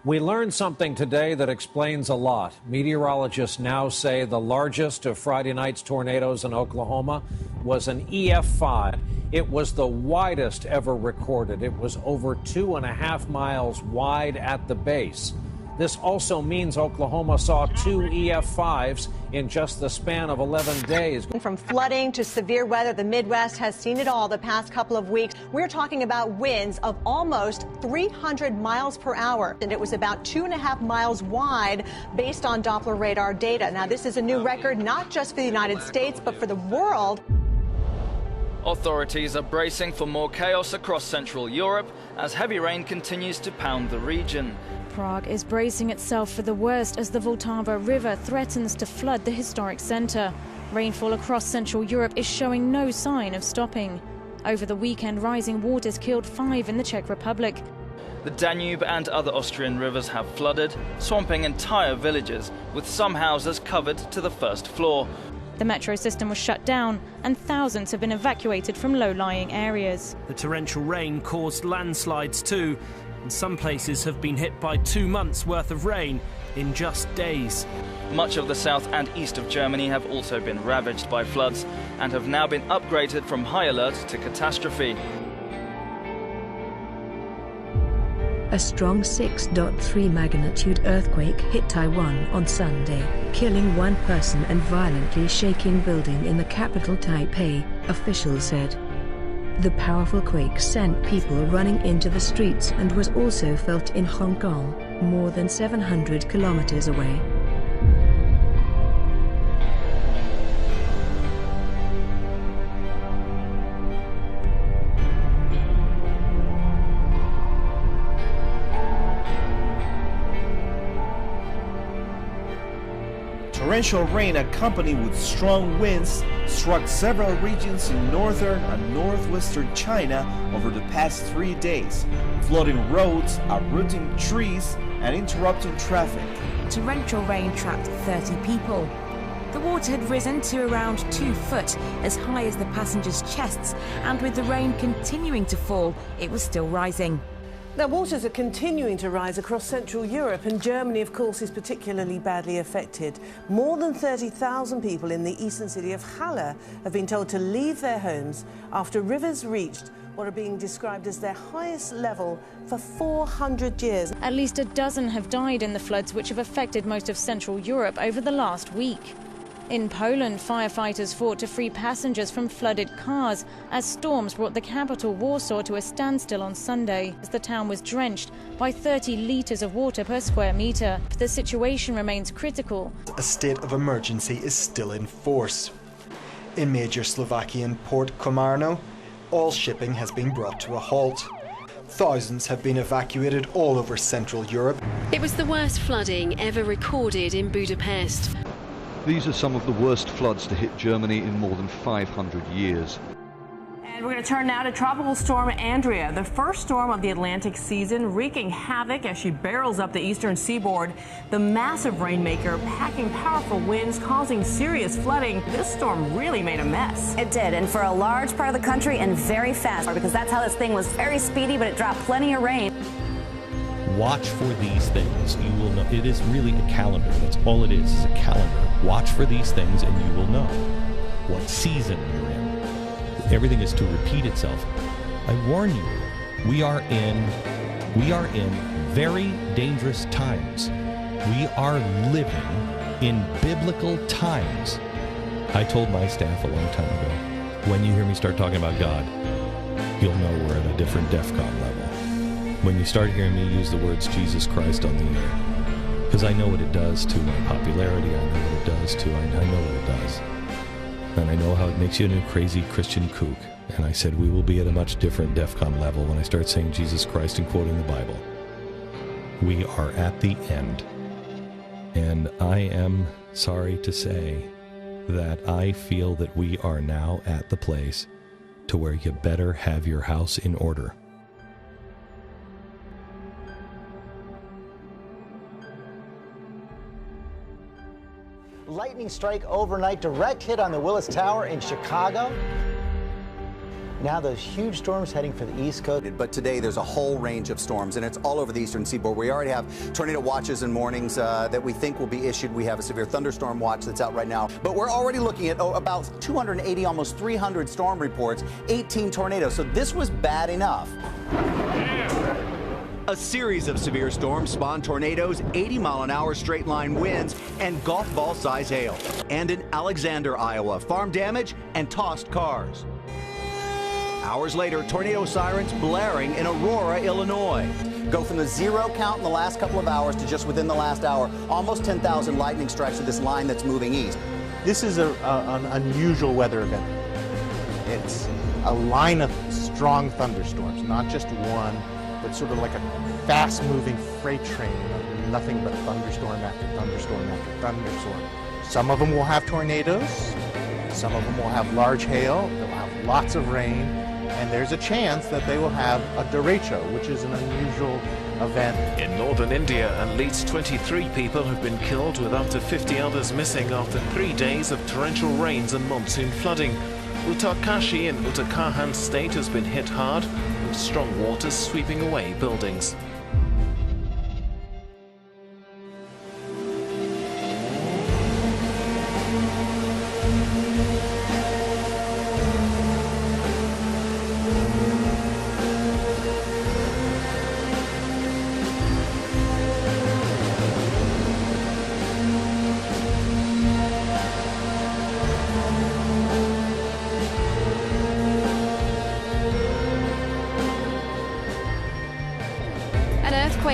We learned something today that explains a lot. Meteorologists now say the largest of Friday night's tornadoes in Oklahoma was an EF5. It was the widest ever recorded. It was over 2.5 miles wide at the base. This also means Oklahoma saw 2 EF5s in just the span of 11 days. From flooding to severe weather, the Midwest has seen it all the past couple of weeks. We're talking about winds of almost 300 miles per hour, and it was about 2.5 miles wide based on Doppler radar data. Now, this is a new record, not just for the United States, but for the world. Authorities are bracing for more chaos across Central Europe as heavy rain continues to pound the region. Prague is bracing itself for the worst as the Vltava River threatens to flood the historic centre. Rainfall across Central Europe is showing no sign of stopping. Over the weekend, rising waters killed 5 in the Czech Republic. The Danube and other Austrian rivers have flooded, swamping entire villages, with some houses covered to the first floor. The metro system was shut down and thousands have been evacuated from low-lying areas. The torrential rain caused landslides too, and some places have been hit by 2 months' worth of rain in just days. Much of the south and east of Germany have also been ravaged by floods and have now been upgraded from high alert to catastrophe. A strong 6.3 magnitude earthquake hit Taiwan on Sunday, killing 1 person and violently shaking building in the capital Taipei, officials said. The powerful quake sent people running into the streets and was also felt in Hong Kong, more than 700 kilometers away. Torrential rain accompanied with strong winds struck several regions in northern and northwestern China over the past 3 days, flooding roads, uprooting trees, and interrupting traffic. Torrential rain trapped 30 people. The water had risen to around 2 foot, as high as the passengers' chests, and with the rain continuing to fall, it was still rising. Now, waters are continuing to rise across Central Europe, and Germany, of course, is particularly badly affected. More than 30,000 people in the eastern city of Halle have been told to leave their homes after rivers reached what are being described as their highest level for 400 years. At least a dozen have died in the floods which have affected most of Central Europe over the last week. In Poland, firefighters fought to free passengers from flooded cars as storms brought the capital, Warsaw, to a standstill on Sunday as the town was drenched by 30 litres of water per square metre. The situation remains critical. A state of emergency is still in force. In major Slovakian port Komarno, all shipping has been brought to a halt. Thousands have been evacuated all over Central Europe. It was the worst flooding ever recorded in Budapest. These are some of the worst floods to hit Germany in more than 500 years. And we're going to turn now to Tropical Storm Andrea, the first storm of the Atlantic season, wreaking havoc as she barrels up the eastern seaboard. The massive rainmaker packing powerful winds, causing serious flooding. This storm really made a mess. It did, and for a large part of the country, and very fast, because that's how this thing was. Very speedy, but it dropped plenty of rain. Watch for these things. You will know. It is really a calendar. That's all it is a calendar. Watch for these things and you will know what season you're in. Everything is to repeat itself. I warn you, we are in very dangerous times. We are living in biblical times. I told my staff a long time ago, when you hear me start talking about God, you'll know we're at a different DEFCON level. When you start hearing me use the words Jesus Christ on the air, because I know what it does to my popularity, I know what it does to, I know what it does. And I know how it makes you a crazy Christian kook. And I said we will be at a much different DEFCON level when I start saying Jesus Christ and quoting the Bible. We are at the end. And I am sorry to say that I feel that we are now at the place to where you better have your house in order. Lightning strike overnight, direct hit on the Willis Tower in Chicago. Now those huge storms heading for the East Coast. But today there's a whole range of storms, and it's all over the eastern seaboard. We already have tornado watches and warnings that we think will be issued. We have a severe thunderstorm watch that's out right now. But we're already looking at about 280, almost 300 storm reports, 18 tornadoes. So this was bad enough. A series of severe storms spawned tornadoes, 80-mile-an-hour straight-line winds, and golf ball-size hail. And in Alexander, Iowa, farm damage and tossed cars. Hours later, tornado sirens blaring in Aurora, Illinois. Go from the 0 count in the last couple of hours to just within the last hour, almost 10,000 lightning strikes to this line that's moving east. This is an unusual weather event. It's a line of strong thunderstorms, not just one, but sort of like a fast-moving freight train, nothing but thunderstorm after thunderstorm after thunderstorm. Some of them will have tornadoes, some of them will have large hail, they'll have lots of rain, and there's a chance that they will have a derecho, which is an unusual event. In northern India, at least 23 people have been killed, with up to 50 others missing after 3 days of torrential rains and monsoon flooding. Uttarkashi in Uttarakhand state has been hit hard, with strong waters sweeping away buildings.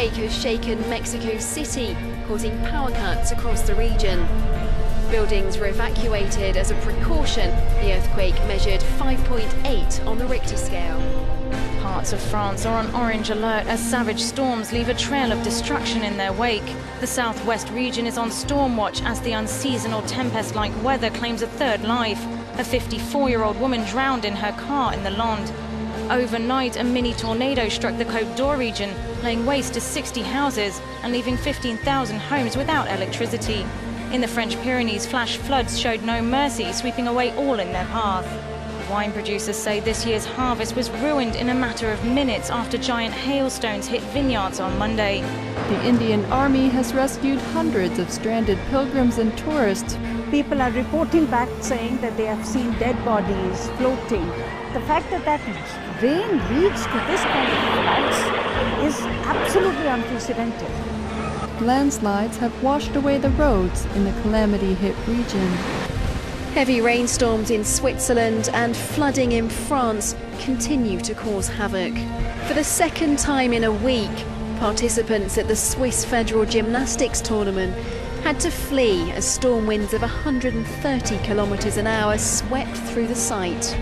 Has shaken Mexico City, causing power cuts across the region. Buildings were evacuated as a precaution. The earthquake measured 5.8 on the Richter scale. Parts of France are on orange alert as savage storms leave a trail of destruction in their wake. The southwest region is on storm watch as the unseasonal tempest-like weather claims a third life. A 54-year-old woman drowned in her car in the Landes. Overnight, a mini tornado struck the Côte d'Or region, laying waste to 60 houses and leaving 15,000 homes without electricity. In the French Pyrenees, flash floods showed no mercy, sweeping away all in their path. Wine producers say this year's harvest was ruined in a matter of minutes after giant hailstones hit vineyards on Monday. The Indian Army has rescued hundreds of stranded pilgrims and tourists. People are reporting back saying that they have seen dead bodies floating. The fact that rain leads to this kind of floods is absolutely unprecedented. Landslides have washed away the roads in the calamity-hit region. Heavy rainstorms in Switzerland and flooding in France continue to cause havoc. For the second time in a week, participants at the Swiss Federal Gymnastics tournament had to flee as storm winds of 130 kilometers an hour swept through the site.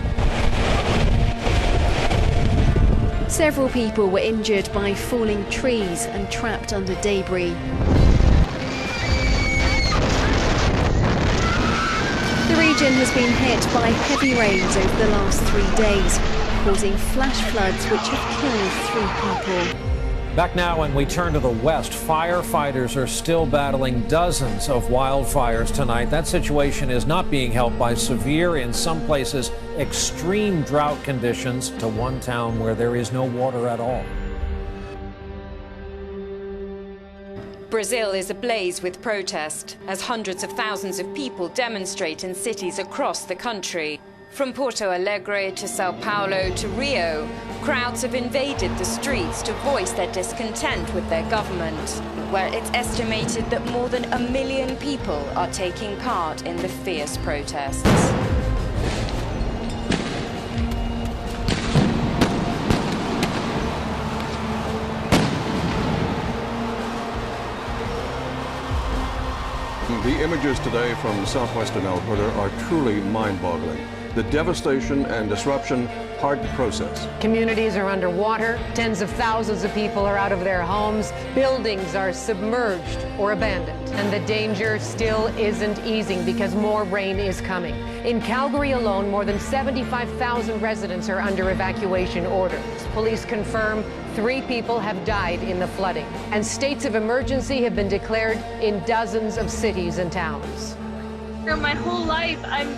Several people were injured by falling trees and trapped under debris. The region has been hit by heavy rains over the last 3 days, causing flash floods which have killed 3 people. Back now, and we turn to the west. Firefighters are still battling dozens of wildfires tonight. That situation is not being helped by severe, in some places, extreme drought conditions to one town where there is no water at all. Brazil is ablaze with protest as hundreds of thousands of people demonstrate in cities across the country. From Porto Alegre to Sao Paulo to Rio, crowds have invaded the streets to voice their discontent with their government, where it's estimated that more than 1 million people are taking part in the fierce protests. The images today from southwestern Alberta are truly mind-boggling. The devastation and disruption, hard to process. Communities are underwater, tens of thousands of people are out of their homes, buildings are submerged or abandoned. And the danger still isn't easing because more rain is coming. In Calgary alone, more than 75,000 residents are under evacuation orders. Police confirm 3 people have died in the flooding, and states of emergency have been declared in dozens of cities and towns. For my whole life, I'm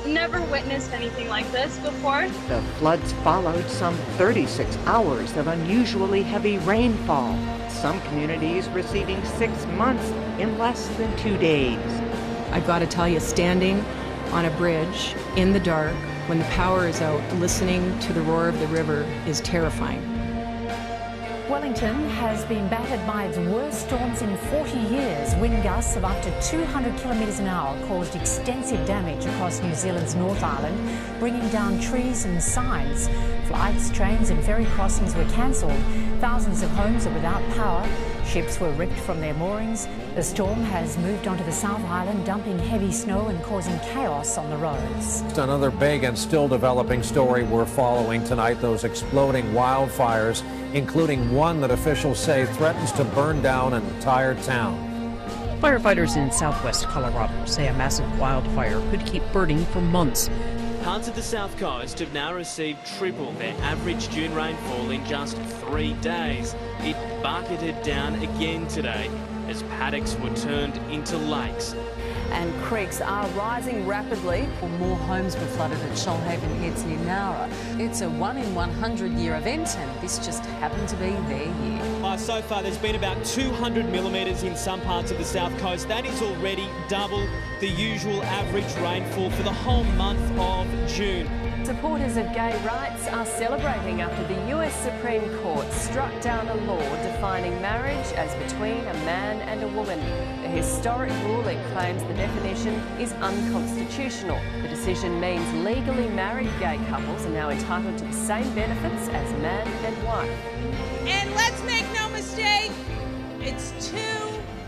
never witnessed anything like this before. The floods followed some 36 hours of unusually heavy rainfall. Some communities receiving 6 months in less than 2 days. I've got to tell you, standing on a bridge in the dark when the power is out, listening to the roar of the river is terrifying. Wellington has been battered by its worst storms in 40 years. Wind gusts of up to 200 kilometres an hour caused extensive damage across New Zealand's North Island, bringing down trees and signs. Flights, trains and ferry crossings were cancelled. Thousands of homes are without power. Ships were ripped from their moorings. The storm has moved onto the South Island, dumping heavy snow and causing chaos on the roads. Another big and still developing story we're following tonight, those exploding wildfires, including one that officials say threatens to burn down an entire town. Firefighters in southwest Colorado say a massive wildfire could keep burning for months. Parts of the south coast have now received triple their average June rainfall in just 3 days. It bucketed down again today as paddocks were turned into lakes. And creeks are rising rapidly. More homes were flooded at Shoalhaven Heads near Nowra. It's a 1 in 100 year event, and this just happened to be their year. So far there's been about 200 millimetres in some parts of the south coast. That is already double the usual average rainfall for the whole month of June. Supporters of gay rights are celebrating after the US Supreme Court struck down a law defining marriage as between a man and a woman. The historic ruling claims the definition is unconstitutional. The decision means legally married gay couples are now entitled to the same benefits as man and wife. And let's make no mistake, it's 2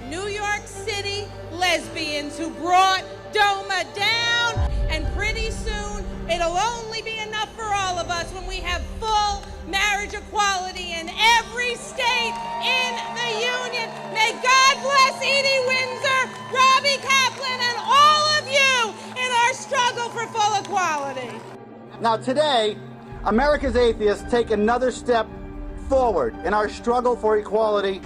New York City lesbians who brought DOMA down, and pretty soon it'll only be enough for all of us when we have full marriage equality in every state in the union. May God bless Edie Windsor, Robbie Kaplan, and all of you in our struggle for full equality. Now today, America's atheists take another step forward in our struggle for equality.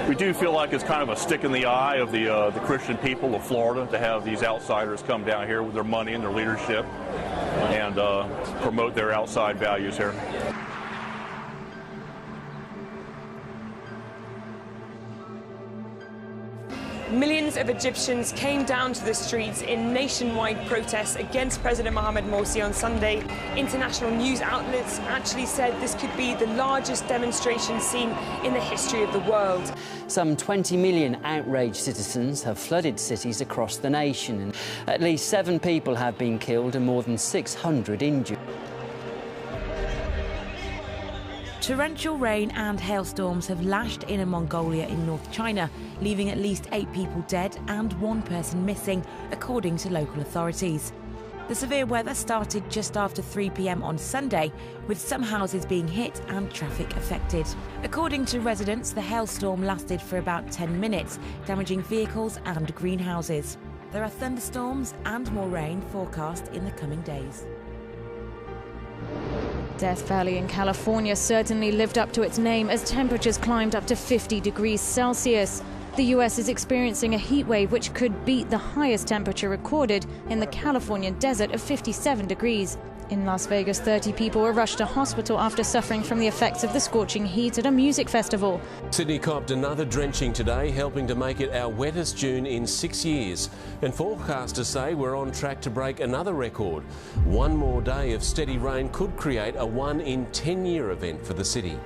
We do feel like it's kind of a stick in the eye of the Christian people of Florida to have these outsiders come down here with their money and their leadership and promote their outside values here. Millions of Egyptians came down to the streets in nationwide protests against President Mohamed Morsi on Sunday. International news outlets actually said this could be the largest demonstration seen in the history of the world. Some 20 million outraged citizens have flooded cities across the nation, and at least 7 people have been killed and more than 600 injured. Torrential rain and hailstorms have lashed in Mongolia in North China, leaving at least 8 people dead and 1 person missing, according to local authorities. The severe weather started just after 3 p.m. on Sunday, with some houses being hit and traffic affected. According to residents, the hailstorm lasted for about 10 minutes, damaging vehicles and greenhouses. There are thunderstorms and more rain forecast in the coming days. Death Valley in California certainly lived up to its name as temperatures climbed up to 50 degrees Celsius. The U.S. is experiencing a heat wave which could beat the highest temperature recorded in the California desert of 57 degrees. In Las Vegas, 30 people were rushed to hospital after suffering from the effects of the scorching heat at a music festival. Sydney copped another drenching today, helping to make it our wettest June in 6 years. And forecasters say we're on track to break another record. 1 more day of steady rain could create a 1 in 10 year event for the city.